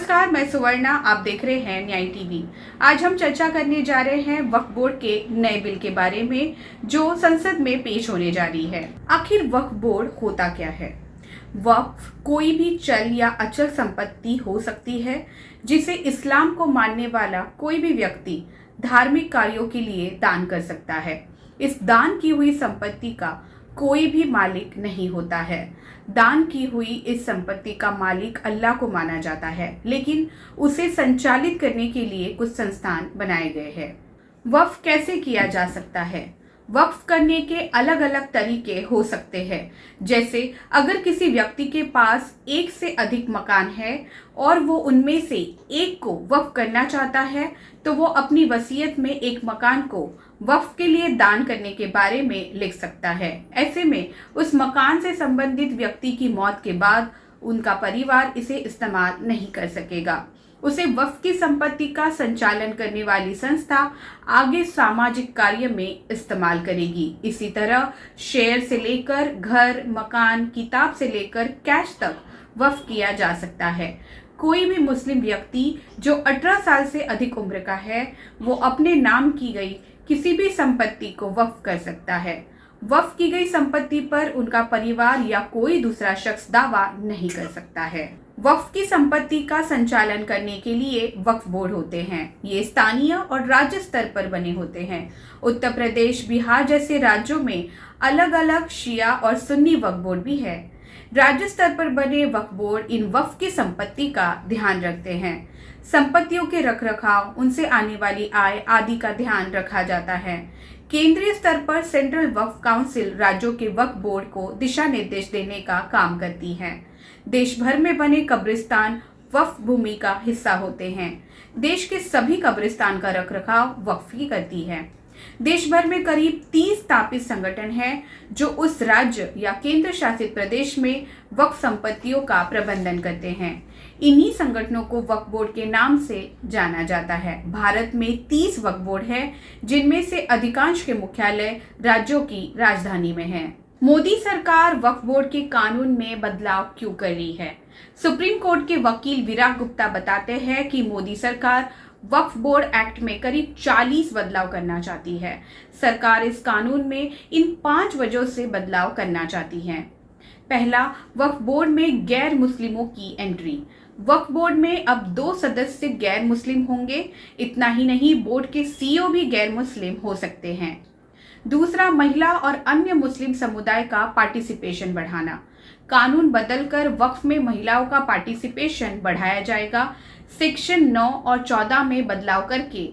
नमस्कार, मैं सुवर्णा। आप देख रहे हैं न्याय टीवी। आज हम चर्चा करने जा रहे हैं वक्फ बोर्ड के नए बिल के बारे में जो संसद में पेश होने जा रही है। आखिर वक्फ बोर्ड होता क्या है? वक्फ कोई भी चल या अचल संपत्ति हो सकती है जिसे इस्लाम को मानने वाला कोई भी व्यक्ति धार्मिक कार्यों के लिए दान कर सकता है। इस दान की हुई संपत्ति का कोई भी मालिक नहीं होता है। दान की हुई इस संपत्ति का मालिक अल्लाह को माना जाता है, लेकिन उसे संचालित करने के लिए कुछ संस्थान बनाए गए हैं। वक्फ कैसे किया जा सकता है? वक्फ करने के अलग अलग तरीके हो सकते हैं। जैसे अगर किसी व्यक्ति के पास एक से अधिक मकान है और वो उनमें से एक को वक्फ करना चाहता है, तो वो अपनी वसीयत में एक मकान को वक्फ के लिए दान करने के बारे में लिख सकता है। ऐसे में उस मकान से संबंधित व्यक्ति की मौत के बाद उनका परिवार इसे इस्तेमाल नहीं कर सकेगा। उसे वक्फ की संपत्ति का संचालन करने वाली संस्था आगे सामाजिक कार्य में इस्तेमाल करेगी। इसी तरह शेयर से लेकर घर, मकान, किताब से लेकर कैश तक वक्फ किया जा सकता है। कोई भी मुस्लिम व्यक्ति जो 18 साल से अधिक उम्र का है, वो अपने नाम की गई किसी भी संपत्ति को वक्फ कर सकता है। वक्फ की गई संपत्ति पर उनका परिवार या कोई दूसरा शख्स दावा नहीं कर सकता है। वक्फ की संपत्ति का संचालन करने के लिए वक्फ बोर्ड होते हैं। ये स्थानीय और राज्य स्तर पर बने होते हैं। उत्तर प्रदेश, बिहार जैसे राज्यों में अलग अलग शिया और सुन्नी वक्फ बोर्ड भी है। राज्य स्तर पर बने वक्फ बोर्ड इन वक्फ की संपत्ति का ध्यान रखते हैं। संपत्तियों के रखरखाव, उनसे आने वाली आय आदि का ध्यान रखा जाता है। केंद्रीय स्तर पर सेंट्रल वक्फ काउंसिल राज्यों के वक्फ बोर्ड को दिशा निर्देश देने का काम करती है। देश भर में बने कब्रिस्तान वक्फ भूमि का हिस्सा होते हैं। देश के सभी कब्रिस्तान का रखरखाव वक्फ ही करती है। देश भर में करीब 30 स्थापित संगठन हैं जो उस राज्य या केंद्र शासित प्रदेश में वक्फ संपत्तियों का प्रबंधन करते हैं। इन्हीं संगठनों को वक्फ बोर्ड के नाम से जाना जाता है। भारत में 30 वक्फ बोर्ड हैं, जिनमें से अधिकांश के मुख्यालय राज्यों की राजधानी में हैं। मोदी सरकार वक्फ बोर्ड के कानून में बदलाव क्यों कर रही है? सुप्रीम कोर्ट के वकील विराग गुप्ता बताते हैं कि मोदी सरकार वक्फ बोर्ड एक्ट में करीब 40 बदलाव करना चाहती है। सरकार इस कानून में इन 5 वजहों से बदलाव करना चाहती है। पहला, वक्फ बोर्ड में गैर मुस्लिमों की एंट्री। वक्फ बोर्ड में अब 2 सदस्य गैर मुस्लिम होंगे। इतना ही नहीं, बोर्ड के सीईओ भी गैर मुस्लिम हो सकते हैं। दूसरा, महिला और अन्य मुस्लिम समुदाय का पार्टिसिपेशन बढ़ाना। कानून बदलकर वक्फ में महिलाओं का पार्टिसिपेशन बढ़ाया जाएगा। सेक्शन 9 और 14 में बदलाव करके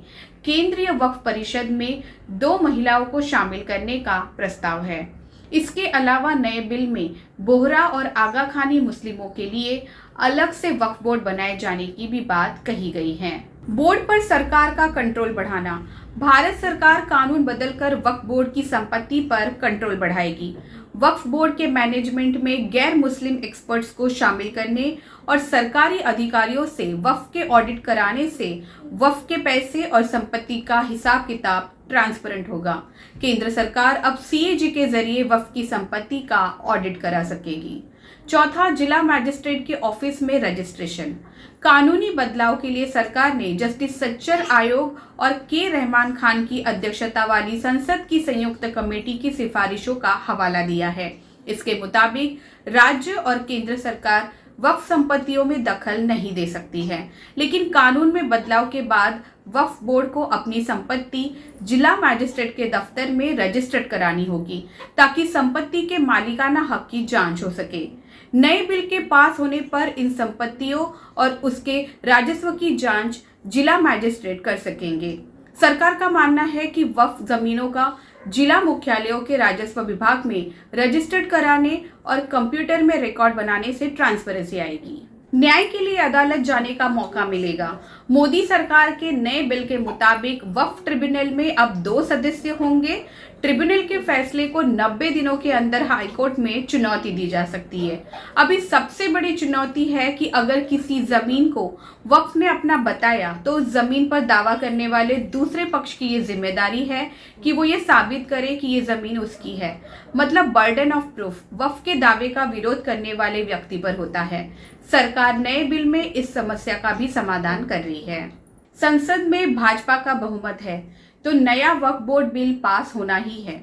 केंद्रीय वक्फ परिषद में 2 महिलाओं को शामिल करने का प्रस्ताव है। इसके अलावा नए बिल में बोहरा और आगा खानी मुस्लिमों के लिए अलग से वक्फ बोर्ड बनाए जाने की भी बात कही गई है। बोर्ड पर सरकार का कंट्रोल बढ़ाना। भारत सरकार कानून बदलकर वक्फ बोर्ड की संपत्ति पर कंट्रोल बढ़ाएगी। वक्फ बोर्ड के मैनेजमेंट में गैर मुस्लिम एक्सपर्ट्स को शामिल करने और सरकारी अधिकारियों से वक्फ के ऑडिट कराने से वक्फ के पैसे और संपत्ति का हिसाब किताब ट्रांसपेरेंट होगा। केंद्र सरकार अब सीएजी के जरिए वक्फ की संपत्ति का ऑडिट करा सकेगी। चौथा, जिला मैजिस्ट्रेट के ऑफिस में रजिस्ट्रेशन। कानूनी बदलाव के लिए सरकार ने जस्टिस सच्चर आयोग और के रहमान खान की अध्यक्षता वाली संसद की संयुक्त कमेटी की सिफारिशों का हवाला दिया है। इसके मुताबिक राज्य और केंद्र सरकार वक्फ संपत्तियों में दखल नहीं दे सकती है, लेकिन कानून में बदलाव के बाद वक्फ बोर्ड को अपनी संपत्ति जिला मैजिस्ट्रेट के दफ्तर में रजिस्टर्ड करानी होगी, ताकि संपत्ति के मालिकाना हक की जांच हो सके। नए बिल के पास होने पर इन संपत्तियों और उसके राजस्व की जांच जिला मैजिस्ट्रेट कर सकेंगे। सरकार का मानना है कि वक्फ जमीनों का जिला मुख्यालयों के राजस्व विभाग में रजिस्टर्ड कराने और कंप्यूटर में रिकॉर्ड बनाने से ट्रांसपेरेंसी आएगी। न्याय के लिए अदालत जाने का मौका मिलेगा। मोदी सरकार के नए बिल के मुताबिक वक्फ ट्रिब्यूनल में अब 2 सदस्य होंगे। ट्रिब्यूनल के फैसले को 90 दिनों के अंदर हाईकोर्ट में चुनौती दी जा सकती है। अभी सबसे बड़ी चुनौती है कि अगर किसी जमीन को वक्फ ने अपना बताया तो उस जमीन पर दावा करने वाले दूसरे पक्ष की ये जिम्मेदारी है कि वो ये साबित करे कि ये जमीन उसकी है। मतलब बर्डन ऑफ प्रूफ वक्फ के दावे का विरोध करने वाले व्यक्ति पर होता है। सरकार नए बिल में इस समस्या का भी समाधान कर रही है। संसद में भाजपा का बहुमत है तो नया वक्फ बोर्ड बिल पास होना ही है,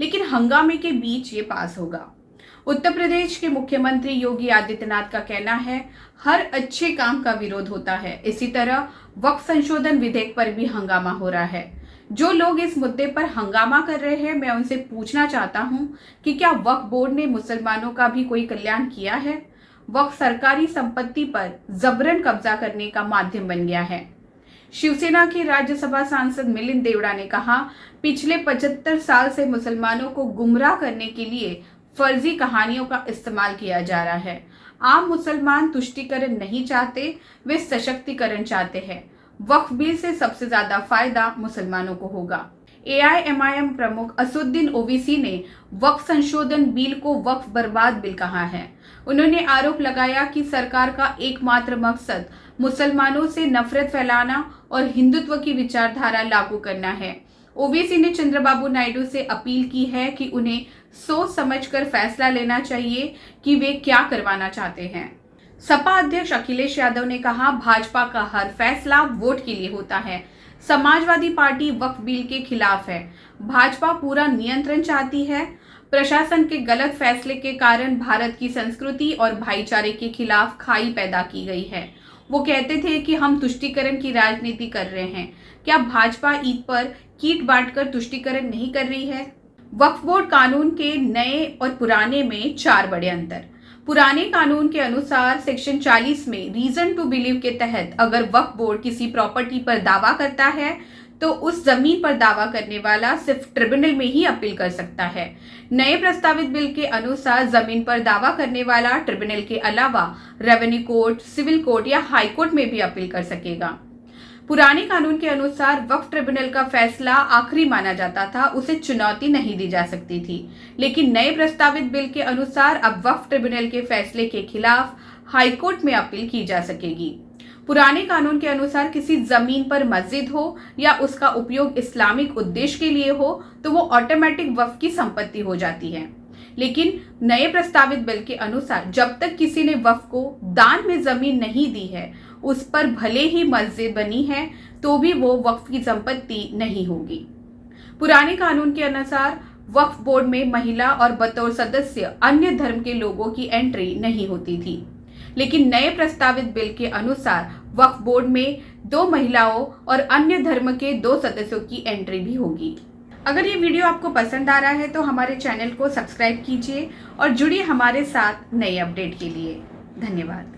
लेकिन हंगामे के बीच ये पास होगा। उत्तर प्रदेश के मुख्यमंत्री योगी आदित्यनाथ का कहना है हर अच्छे काम का विरोध होता है। इसी तरह वक्फ संशोधन विधेयक पर भी हंगामा हो रहा है। जो लोग इस मुद्दे पर हंगामा कर रहे हैं, मैं उनसे पूछना चाहता हूं कि क्या वक्फ बोर्ड ने मुसलमानों का भी कोई कल्याण किया है? वक्फ सरकारी संपत्ति पर जबरन कब्जा करने का माध्यम बन गया है। शिवसेना के राज्यसभा सांसद मिलिंद देवड़ा ने कहा, पिछले 75 साल से मुसलमानों को गुमराह करने के लिए फर्जी कहानियों का इस्तेमाल किया जा रहा है। आम मुसलमान तुष्टीकरण नहीं चाहते, वे सशक्तिकरण चाहते हैं। वक्फ बिल से सबसे ज्यादा फायदा मुसलमानों को होगा। AIMIM प्रमुख असुद्दीन ओवैसी ने वक्फ संशोधन बिल को वक्फ बर्बाद बिल कहा है। उन्होंने आरोप लगाया कि सरकार का एकमात्र मकसद मुसलमानों से नफरत फैलाना और हिंदुत्व की विचारधारा लागू करना है। ओवैसी ने चंद्रबाबू नायडू से अपील की है कि उन्हें सोच समझकर फैसला लेना चाहिए कि वे क्या करवाना चाहते हैं। सपा अध्यक्ष अखिलेश यादव ने कहा, भाजपा का हर फैसला वोट के लिए होता है। समाजवादी पार्टी वक्फ बिल के खिलाफ है। भाजपा पूरा नियंत्रण चाहती है। प्रशासन के गलत फैसले के कारण भारत की संस्कृति और भाईचारे के खिलाफ खाई पैदा की गई है। वो कहते थे कि हम तुष्टीकरण की राजनीति कर रहे हैं। क्या भाजपा ईद पर कीट बांटकर तुष्टीकरण नहीं कर रही है? वक्फ बोर्ड कानून के नए और पुराने में 4 बड़े अंतर। पुराने कानून के अनुसार सेक्शन 40 में रीजन टू बिलीव के तहत अगर वक्फ बोर्ड किसी प्रॉपर्टी पर दावा करता है तो उस जमीन पर दावा करने वाला सिर्फ ट्रिब्यूनल में ही अपील कर सकता है। नए प्रस्तावित बिल के अनुसार जमीन पर दावा करने वाला ट्रिब्यूनल के अलावा रेवेन्यू कोर्ट, सिविल कोर्ट या हाई कोर्ट में भी अपील कर सकेगा। पुराने कानून के अनुसार वक्फ ट्रिब्यूनल का फैसला आखिरी माना जाता था, उसे चुनौती नहीं दी जा सकती थी। लेकिन नए प्रस्तावित बिल के अनुसार अब वक्फ ट्रिब्यूनल के फैसले के खिलाफ हाई कोर्ट में अपील की जा सकेगी। पुराने कानून के अनुसार किसी जमीन पर मस्जिद हो या उसका उपयोग इस्लामिक उद्देश्य के लिए हो तो वो ऑटोमेटिक वक्फ की संपत्ति हो जाती है। लेकिन नए प्रस्तावित बिल के अनुसार जब तक किसी ने वक्फ को दान में जमीन नहीं दी है, उस पर भले ही मस्जिद बनी है तो भी वो वक्फ की संपत्ति नहीं होगी। पुराने कानून के अनुसार वक्फ बोर्ड में महिला और बतौर सदस्य अन्य धर्म के लोगों की एंट्री नहीं होती थी। लेकिन नए प्रस्तावित बिल के अनुसार वक्फ बोर्ड में 2 महिलाओं और अन्य धर्म के 2 सदस्यों की एंट्री भी होगी। अगर ये वीडियो आपको पसंद आ रहा है तो हमारे चैनल को सब्सक्राइब कीजिए और जुड़िए हमारे साथ नए अपडेट के लिए। धन्यवाद।